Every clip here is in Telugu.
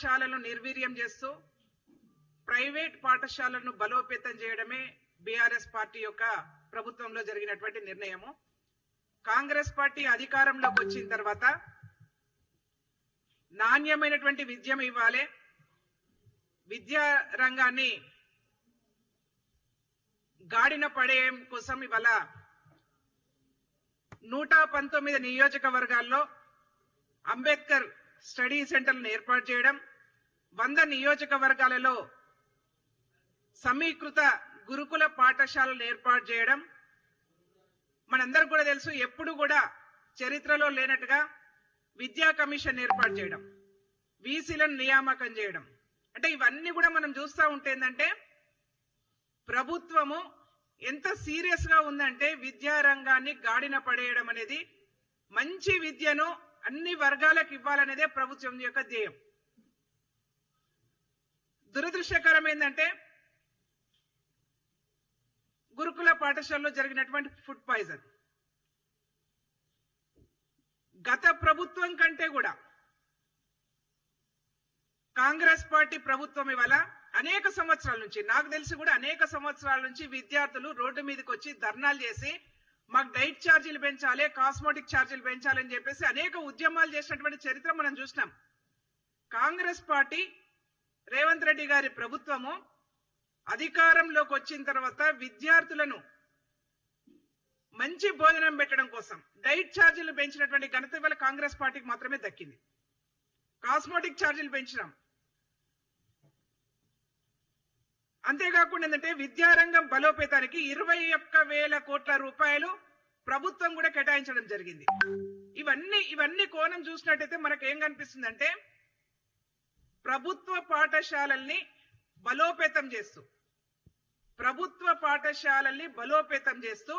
పాఠశాలను నిర్వీర్యం చేస్తూ ప్రైవేట్ పాఠశాలను బలోపేతం చేయడమే బీఆర్ఎస్ పార్టీ యొక్క ప్రభుత్వంలో జరిగినటువంటి నిర్ణయము. కాంగ్రెస్ పార్టీ అధికారంలోకి వచ్చిన తర్వాత నాణ్యమైనటువంటి విద్యను ఇవ్వాలి, విద్యా రంగాన్ని గాడిన పడేయం కోసం ఇవాళ 119 నియోజకవర్గాల్లో అంబేద్కర్ స్టడీ సెంటర్లను ఏర్పాటు చేయడం, 100 నియోజకవర్గాలలో సమీకృత గురుకుల పాఠశాలలు ఏర్పాటు చేయడం. మనందరికి కూడా తెలుసు, ఎప్పుడు కూడా చరిత్రలో లేనట్టుగా విద్యా కమిషన్ ఏర్పాటు చేయడం, వీసీలను నియామకం చేయడం. అంటే ఇవన్నీ కూడా మనం చూస్తూ ఉంటే ఏంటంటే ప్రభుత్వము ఎంత సీరియస్ గా ఉందంటే విద్యా రంగాన్ని గాడిన పడేయడం అనేది, మంచి విద్యను అన్ని వర్గాలకు ఇవ్వాలనేదే ప్రభుత్వం యొక్క ధ్యేయం. దురదృష్టకరం ఏంటంటే గురుకుల పాఠశాలలో జరిగినటువంటి ఫుడ్ పాయిజన్ గత ప్రభుత్వం కంటే కూడా కాంగ్రెస్ పార్టీ ప్రభుత్వం ఇవాళ అనేక సంవత్సరాల నుంచి, నాకు తెలిసి కూడా అనేక సంవత్సరాల నుంచి విద్యార్థులు రోడ్డు మీదకి వచ్చి ధర్నాలు చేసి మాకు డైట్ ఛార్జీలు పెంచాలి, కాస్మెటిక్ ఛార్జీలు పెంచాలని చెప్పేసి అనేక ఉద్యమాలు చేసినటువంటి చరిత్ర మనం చూసినాం. కాంగ్రెస్ పార్టీ రేవంత్ రెడ్డి గారి ప్రభుత్వము అధికారంలోకి వచ్చిన తర్వాత విద్యార్థులను మంచి భోజనం పెట్టడం కోసం డైట్ ఛార్జీలు పెంచినటువంటి ఘనత ఇవాళ కాంగ్రెస్ పార్టీకి మాత్రమే దక్కింది. కాస్మెటిక్ ఛార్జీలు పెంచినాం. అంతేకాకుండా ఏంటంటే విద్యారంగం బలోపేతానికి 21,000 కోట్ల రూపాయలు ప్రభుత్వం కూడా కేటాయించడం జరిగింది. ఇవన్నీ కోణం చూసినట్టయితే మనకు ఏం కనిపిస్తుందంటే ప్రభుత్వ పాఠశాలల్ని బలోపేతం చేస్తూ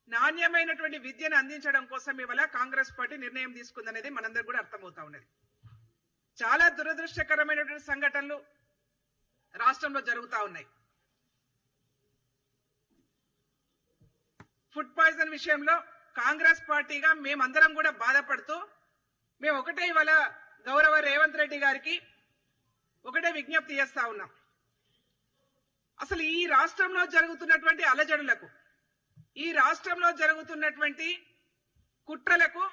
నాణ్యమైనటువంటి విద్యను అందించడం కోసం ఇవాళ కాంగ్రెస్ పార్టీ నిర్ణయం తీసుకుందనేది మనందరూ కూడా అర్థమవుతా ఉన్నది. చాలా దురదృష్టకరమైనటువంటి సంఘటనలు రాష్ట్రంలో జరుగుతా ఉన్నాయి. ఫుడ్ పాయిజన్ విషయంలో కాంగ్రెస్ పార్టీగా మేమందరం కూడా బాధపడుతూ మేము ఒకటే ఇవాళ గౌరవ రేవంత్ రెడ్డి గారికి ఒకటే విజ్ఞప్తి చేస్తా ఉన్నాం. అసలు ఈ రాష్ట్రంలో జరుగుతున్నటువంటి అలజడులకు, ఈ రాష్ట్రంలో జరుగుతున్నటువంటి కుట్రలకు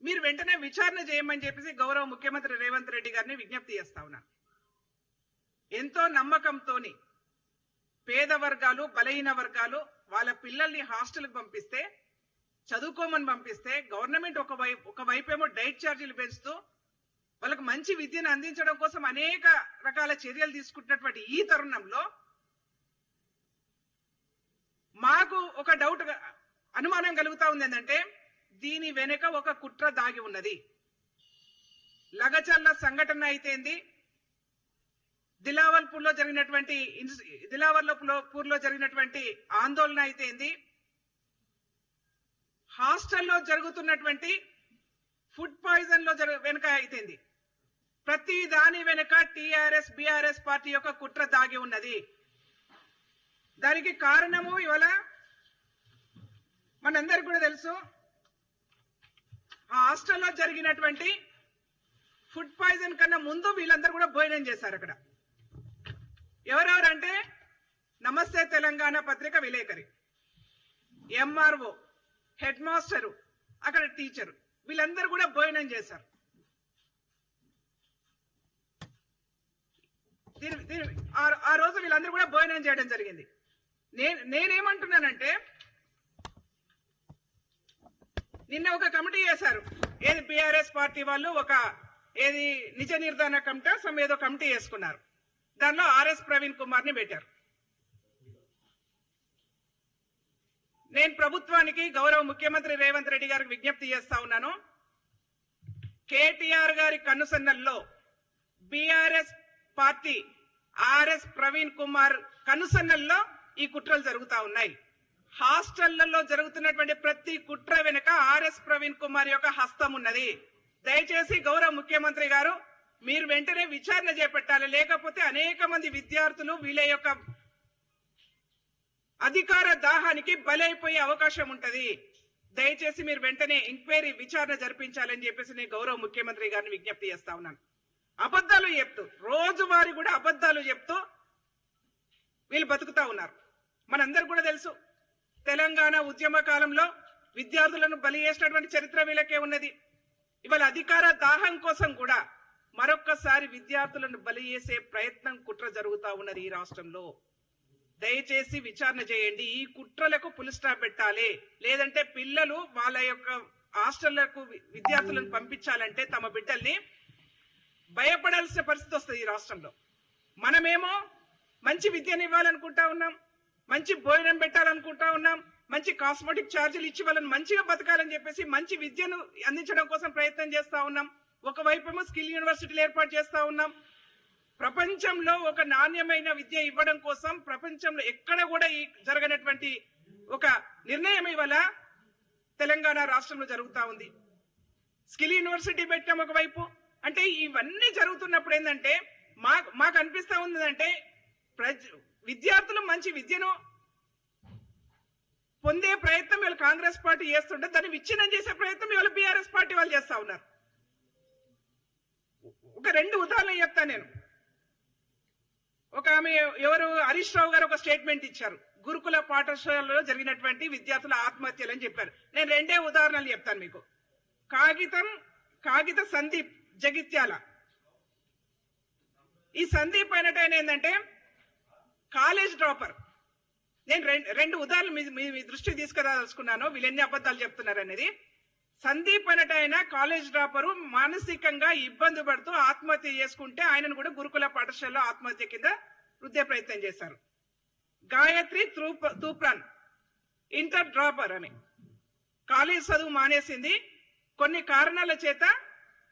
మీరు వెంటనే విచారణ చేయమని చెప్పేసి గౌరవ ముఖ్యమంత్రి రేవంత్ రెడ్డి గారిని విజ్ఞప్తి చేస్తా ఉన్నాను. ఎంతో నమ్మకంతోని పేద వర్గాలు, బలహీన వర్గాలు వాళ్ళ పిల్లల్ని హాస్టల్కి పంపిస్తే, చదువుకోమని పంపిస్తే గవర్నమెంట్ ఒకవైపేమో డైట్ ఛార్జీలు పెంచుతూ వాళ్ళకు మంచి విద్యను అందించడం కోసం అనేక రకాల చర్యలు తీసుకుంటున్నటువంటి ఈ తరుణంలో మాకు ఒక డౌట్, అనుమానం కలుగుతా ఉంది. ఏంటంటే దీని వెనుక ఒక కుట్ర దాగి ఉన్నది. లగచర్ల సంఘటన అయితేంది, దిలావర్పూర్లో జరిగినటువంటి ఆందోళన అయితేంది, హాస్టల్లో జరుగుతున్నటువంటి ఫుడ్ పాయిజన్ లో వెనుక అయితేంది, ప్రతి దాని వెనుక టీఆర్ఎస్ బీఆర్ఎస్ పార్టీ యొక్క కుట్ర దాగి ఉన్నది. దానికి కారణము ఇవాళ మనందరికీ కూడా తెలుసు. ఆ హాస్టల్లో జరిగినటువంటి ఫుడ్ పాయిజన్ కన్నా ముందు వీళ్ళందరూ కూడా భోజనం చేశారు అక్కడ. ఎవరెవరంటే నమస్తే తెలంగాణ పత్రిక విలేకరి, ఎంఆర్ఓ, హెడ్ మాస్టరు, అక్కడ టీచరు, వీళ్ళందరూ కూడా భోజనం చేశారు. ఆ రోజు వీళ్ళందరూ కూడా భోజనం చేయడం జరిగింది. నేనేమంటున్నానంటే నిన్న ఒక కమిటీ చేశారు, ఏది బీఆర్ఎస్ పార్టీ వాళ్ళు ఏది నిజ నిర్ధారణ కమిటీ ఏదో కమిటీ చేసుకున్నారు. దానిలో ఆర్ఎస్ ప్రవీణ్ కుమార్ ని పెట్టారు. నేను ప్రభుత్వానికి, గౌరవ ముఖ్యమంత్రి రేవంత్ రెడ్డి గారికి విజ్ఞప్తి చేస్తా ఉన్నాను. కేటీఆర్ గారి కనుసన్నల్లో BRS party RS Praveen Kumar కనుసన్నల్లో ఈ కుట్రలు జరుగుతా ఉన్నాయి. హాస్టళ్లలో జరుగుతున్నటువంటి ప్రతి కుట్ర వెనుక ఆర్ఎస్ ప్రవీణ్ కుమార్ యొక్క హస్తం ఉన్నది. దయచేసి గౌరవ ముఖ్యమంత్రి గారు మీరు వెంటనే విచారణ చేపట్టాలి. లేకపోతే అనేక మంది విద్యార్థులు వీళ్ళ యొక్క అధికార దాహానికి బలైపోయే అవకాశం ఉంటది. దయచేసి మీరు వెంటనే ఎంక్వైరీ విచారణ జరిపించాలని చెప్పేసి నేను గౌరవ ముఖ్యమంత్రి గారిని విజ్ఞప్తి చేస్తా ఉన్నాను. అబద్ధాలు చెప్తూ రోజువారీ కూడా అబద్ధాలు చెప్తూ వీళ్ళు బతుకుతా ఉన్నారు. మనందరికి కూడా తెలుసు, తెలంగాణ ఉద్యమ కాలంలో విద్యార్థులను బలి చేసినటువంటి చరిత్ర వీళ్ళకే ఉన్నది. ఇవాళ అధికార దాహం కోసం కూడా మరొక్కసారి విద్యార్థులను బలి చేసే ప్రయత్నం, కుట్ర జరుగుతా ఉన్నది ఈ రాష్ట్రంలో. దయచేసి విచారణ చేయండి. ఈ కుట్రలకు పులి స్టాప్ పెట్టాలి. లేదంటే పిల్లలు వాళ్ళ యొక్క హాస్టళ్లకు విద్యార్థులను పంపించాలంటే తమ బిడ్డల్ని భయపడాల్సిన పరిస్థితి వస్తుంది ఈ రాష్ట్రంలో. మనమేమో మంచి విద్యను ఇవ్వాలనుకుంటా ఉన్నాం, మంచి భోజనం పెట్టాలనుకుంటా ఉన్నాం, మంచి కాస్మెటిక్ ఛార్జీలు ఇచ్చి వాళ్ళని మంచిగా బతకాలని చెప్పేసి మంచి విద్యను అందించడం కోసం ప్రయత్నం చేస్తా ఉన్నాం. ఒకవైపేమో స్కిల్ యూనివర్సిటీలు ఏర్పాటు చేస్తా ఉన్నాం. ప్రపంచంలో ఒక నాణ్యమైన విద్య ఇవ్వడం కోసం ప్రపంచంలో ఎక్కడ కూడా జరగనటువంటి ఒక నిర్ణయం ఇవాళ తెలంగాణ రాష్ట్రంలో జరుగుతా ఉంది. స్కిల్ యూనివర్సిటీ పెట్టాం ఒకవైపు. అంటే ఇవన్నీ జరుగుతున్నప్పుడు ఏంటంటే మాకు అనిపిస్తా ఉందంటే విద్యార్థులు మంచి విద్యను పొందే ప్రయత్నం ఇవాళ కాంగ్రెస్ పార్టీ చేస్తుంటే దాన్ని విచ్ఛిన్నం చేసే ప్రయత్నం ఇవాళ బీఆర్ఎస్ పార్టీ వాళ్ళు చేస్తా ఉన్నారు. ఒక 2 ఉదాహరణలు చెప్తాను నేను. ఒక ఆమె ఎవరు హరీష్ రావు గారు ఒక స్టేట్మెంట్ ఇచ్చారు, గురుకుల పాఠశాలలో జరిగినటువంటి విద్యార్థుల ఆత్మహత్యలు అని చెప్పారు. నేను 2 ఉదాహరణలు చెప్తాను మీకు. కాగిత సందీప్ జగిత్యాల. ఈ సందీప్ అయినట్టు ఏంటంటే కాలేజ్ డ్రాపర్. నేను 2 ఉదాహరణలు మీ దృష్టికి తీసుకురాదలుచుకున్నాను, వీళ్ళు ఎన్ని అబద్ధాలు చెప్తున్నారు అనేది. సందీప్ అనట ఆయన కాలేజ్ డ్రాపరు, మానసికంగా ఇబ్బంది పడుతూ ఆత్మహత్య చేసుకుంటే ఆయనను కూడా గురుకుల పాఠశాలలో ఆత్మహత్య కింద వృద్ధే ప్రయత్నం చేశారు. గాయత్రి తూప్రాన్ ఇంటర్ డ్రాపర్ అని కాలేజ్ చదువు మానేసింది, కొన్ని కారణాల చేత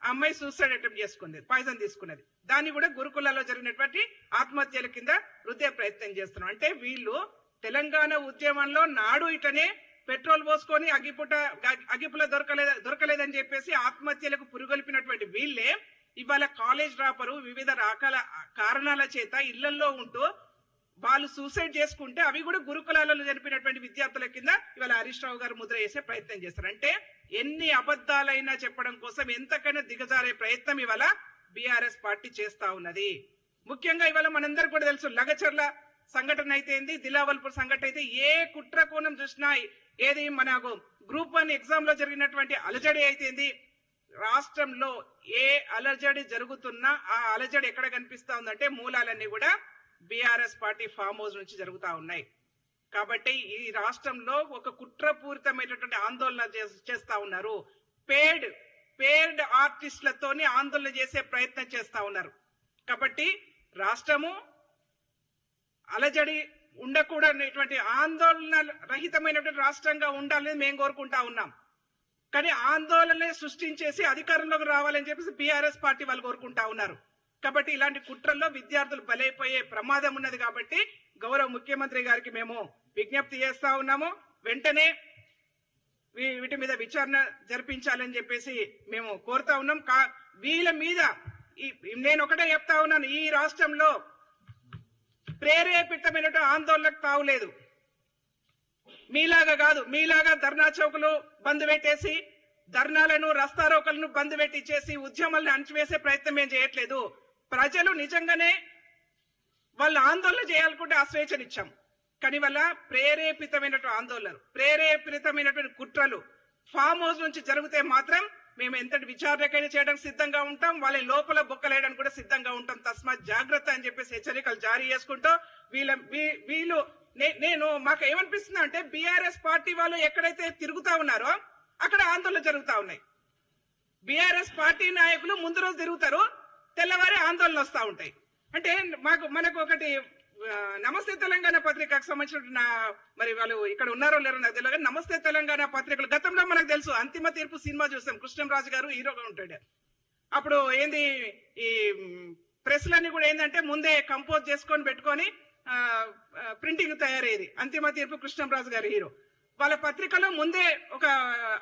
అమ్మాయి సూసైడ్ అటెంప్ట్ చేసుకుంది, పాయిజన్ తీసుకున్నది. దాన్ని కూడా గురుకులలో జరిగినటువంటి ఆత్మహత్యల కింద వృద్ధే ప్రయత్నం చేస్తున్నాం. అంటే వీళ్ళు తెలంగాణ ఉద్యమంలో నాడు ఇటనే పెట్రోల్ పోసుకొని అగ్గిపుల దొరకలేదని చెప్పేసి ఆత్మహత్యలకు పురుగొల్పినటువంటి వీళ్ళే ఇవాళ కాలేజ్ డ్రాపరు వివిధ రకాల కారణాల చేత ఇళ్లలో ఉంటూ వాళ్ళు సూసైడ్ చేసుకుంటే అవి కూడా గురుకులాలలో జరిపినటువంటి విద్యార్థుల కింద ఇవాళ హరీష్ రావు గారు ముద్ర వేసే ప్రయత్నం చేస్తారు. అంటే ఎన్ని అబద్ధాలైనా చెప్పడం కోసం ఎంతకైనా దిగజారే ప్రయత్నం ఇవాళ బీఆర్ఎస్ పార్టీ చేస్తా ఉన్నది. ముఖ్యంగా ఇవాళ మనందరూ కూడా తెలుసు, లగచర్ల సంఘటన అయితే ఏంది, దిలావల్పూర్ సంఘటన అయితే ఏ కుట్ర కోణం చూసినా, ఏది మనకు గ్రూప్ 1 ఎగ్జామ్ లో జరిగినటువంటి అలజడి అయితేంది, రాష్ట్రంలో ఏ అలజడి జరుగుతున్నా ఆ అలజడి ఎక్కడ కనిపిస్తా ఉందంటే మూలాలన్నీ కూడా బీఆర్ఎస్ పార్టీ ఫామ్ హౌస్ నుంచి జరుగుతా ఉన్నాయి. కాబట్టి ఈ రాష్ట్రంలో ఒక కుట్రపూరితమైనటువంటి ఆందోళన చేస్తా ఉన్నారు. పేడ్ ఆర్టిస్టులతోని ఆందోళన చేసే ప్రయత్నం చేస్తా ఉన్నారు. కాబట్టి రాష్ట్రము అలజడి ఉండకూడనటువంటి ఆందోళన రహితమైనటువంటి రాష్ట్రంగా ఉండాలని మేము కోరుకుంటా ఉన్నాం. కానీ ఆందోళన సృష్టించేసి అధికారంలోకి రావాలని చెప్పేసి బీఆర్ఎస్ పార్టీ వాళ్ళు కోరుకుంటా ఉన్నారు. కాబట్టి ఇలాంటి కుట్రల్లో విద్యార్థులు బలైపోయే ప్రమాదం ఉన్నది. కాబట్టి గౌరవ ముఖ్యమంత్రి గారికి మేము విజ్ఞప్తి చేస్తా ఉన్నాము, వెంటనే వీటి మీద విచారణ జరిపించాలని చెప్పేసి మేము కోరుతా ఉన్నాం. వీళ్ళ మీద నేను ఒకటే చెప్తా ఉన్నాను, ఈ రాష్ట్రంలో ప్రేరేపితమైన ఆందోళనకు తావులేదు. మీలాగా కాదు, మీలాగా ధర్నా చౌకులు బంద్ పెట్టేసి ధర్నాలను రస్తారోకలను బంద్ పెట్టించేసి ఉద్యమాలను అణచివేసే ప్రయత్నం ఏం చేయట్లేదు. ప్రజలు నిజంగానే వాళ్ళ ఆందోళన చేయాలనుకుంటే ఆ స్వేచ్ఛనిచ్చాం. కానీ వాళ్ళ ప్రేరేపితమైనటువంటి ఆందోళనలు, ప్రేరేపితమైనటువంటి కుట్రలు ఫామ్ హౌస్ నుంచి జరిగితే మాత్రం మేము ఎంతటి విచారణకైనా చేయడానికి సిద్ధంగా ఉంటాం, వాళ్ళ లోపల బొక్కలేయడానికి కూడా సిద్ధంగా ఉంటాం. తస్మాత్ జాగ్రత్త అని చెప్పేసి హెచ్చరికలు జారీ చేసుకుంటూ వీళ్ళు నేను మాకు ఏమనిపిస్తుంది అంటే బీఆర్ఎస్ పార్టీ వాళ్ళు ఎక్కడైతే తిరుగుతా ఉన్నారో అక్కడ ఆందోళన జరుగుతా ఉన్నాయి. బీఆర్ఎస్ పార్టీ నాయకులు ముందు రోజు తిరుగుతారు, తెల్లవారి ఆందోళన వస్తూ ఉంటాయి. అంటే మనకు ఒకటి నమస్తే తెలంగాణ పత్రికకు సంబంధించిన మరి వాళ్ళు ఇక్కడ ఉన్నారో లేరో నాకు తెలియదు. నమస్తే తెలంగాణ పత్రికలు గతంలో మనకు తెలుసు, అంతిమ తీర్పు సినిమా చూసాం, కృష్ణంరాజు గారు హీరోగా ఉంటాడు. అప్పుడు ఏంది ఈ ప్రెస్లన్నీ కూడా ఏంటంటే ముందే కంపోజ్ చేసుకొని పెట్టుకొని ప్రింటింగ్ తయారయ్యేది. అంతిమ తీర్పు కృష్ణంరాజు గారు హీరో. వాళ్ళ పత్రికలో ముందే ఒక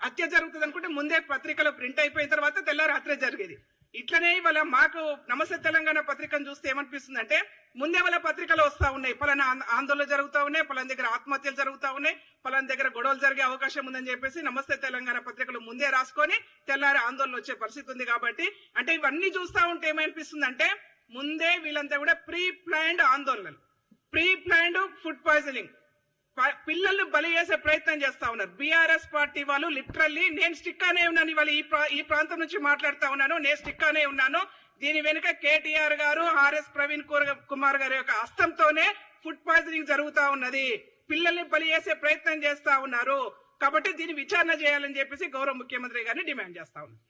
హత్య జరుగుతుంది అనుకుంటే ముందే పత్రికలో ప్రింట్ అయిపోయిన తర్వాత తెల్లారి హత్య జరిగేది. ఇట్లనే ఇవాళ మాకు నమస్తే తెలంగాణ పత్రికను చూస్తే ఏమనిపిస్తుంది అంటే ముందే వాళ్ళ పత్రికలు వస్తా ఉన్నాయి, పలానా ఆందోళనలు జరుగుతూ ఉన్నాయి, పలానా దగ్గర ఆత్మహత్యలు జరుగుతూ ఉన్నాయి, పలానా దగ్గర గొడవలు జరిగే అవకాశం ఉందని చెప్పేసి నమస్తే తెలంగాణ పత్రికలు ముందే రాసుకొని తెల్లారి ఆందోళన వచ్చే పరిస్థితి ఉంది. కాబట్టి అంటే ఇవన్నీ చూస్తా ఉంటే ఏమనిపిస్తుంది అంటే ముందే వీళ్ళంతా కూడా ప్రీ ప్లాన్డ్ ఆందోళనలు, ప్రీ ప్లాన్డ్ ఫుడ్ పాయిజనింగ్, పిల్లల్ని బలి చేసే ప్రయత్నం చేస్తా ఉన్నారు. బీఆర్ఎస్ పార్టీ వాళ్ళు లిటరల్లీ నేను స్టిక్ అనే ఉన్నాను, ఇవాళ ఈ ప్రాంతం నుంచి మాట్లాడుతా ఉన్నాను, నేను స్టిక్ అనే ఉన్నాను. దీని వెనుక కేటీఆర్ గారు, ఆర్ఎస్ ప్రవీణ్ కుమార్ గారి యొక్క హస్తంతోనే ఫుడ్ పాయిజనింగ్ జరుగుతా ఉన్నది, పిల్లల్ని బలి చేసే ప్రయత్నం చేస్తా ఉన్నారు. కాబట్టి దీన్ని విచారణ చేయాలని చెప్పేసి గౌరవ ముఖ్యమంత్రి గారిని డిమాండ్ చేస్తా ఉన్నాను.